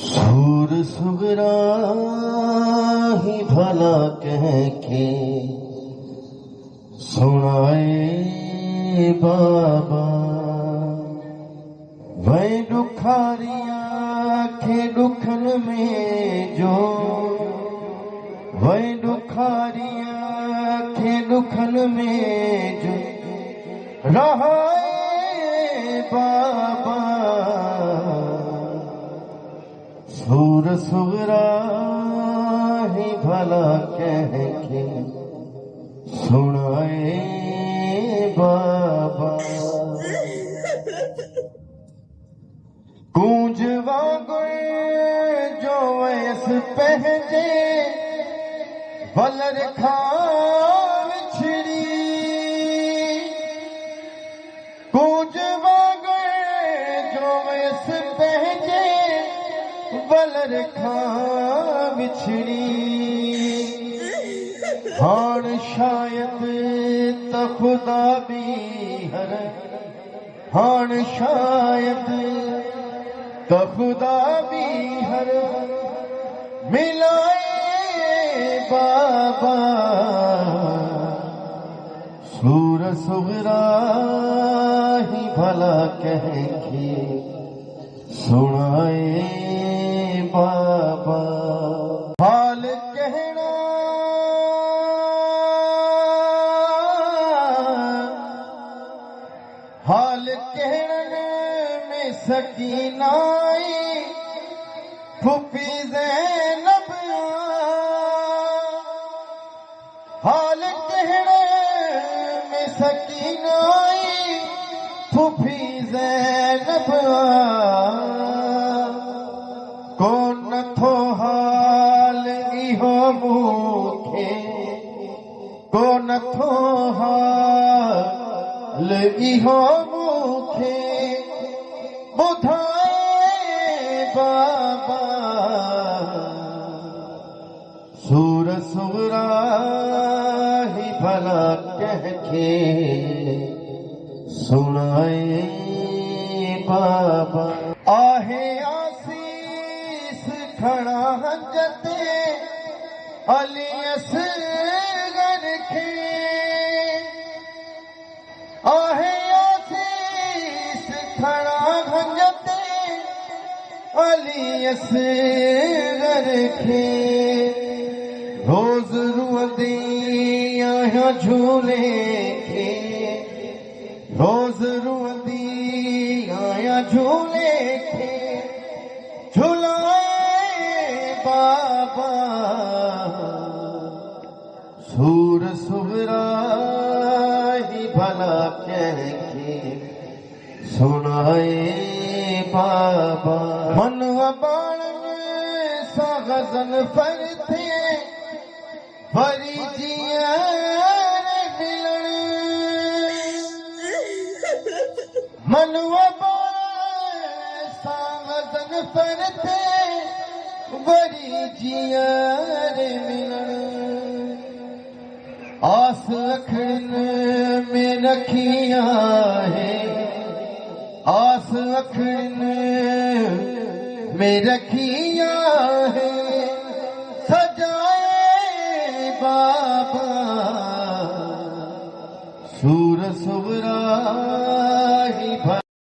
सूर सुगरा ही भला कह के सुनाए बाबा, वै दुखारिया के दुखन में जो, वै दुखारिया के दुखन में जो रहा बाबा। सूर सुगरा ही भला कह के सुनाए बाबा। गूंज वांगुर जो वयस पहजे वलर खान छिड़ी, गूंज वांगुर जो वयस पहजे वलर खां बिछड़ी। हाण शायद त खुदा भी हर, हाण शायद त खुदा भी हर मिलाए बाबा। सूर सुगरा ही भला कह के सुनाए बाबा। हाल कहना हाल कहने में सकीनाई फुफी ज़ैनब। हाल कहने में सकीनाई फुफी ज़ैनब। कौन नथो हाल इहो मूंखे, कौन नथो हाल इहो मूंखे ॿुधाए बाबा। सूर सुगरा ही भला कह के सुनाए बाबा। आहे खड़ा हंजते अली असगर खे, आहे आसीस खड़ा हंजते अली असगर खे। रोज रुअंदी आहियां झूले खे, रोज रुअंदी आहियां झूले खे झूलाए बाबा। सूर सुगरा ही भला कह के सुनाए बाबा। मन बाण सा गज़न पर थे वरी जीअर मिलण। मन बाण सा गज़न पर थे वरी जीअर मिलण। आस अखियुनि में रखी आहे, आस अखियुनि में रखी आहे सजाए बाबा। सूर सुगरा ही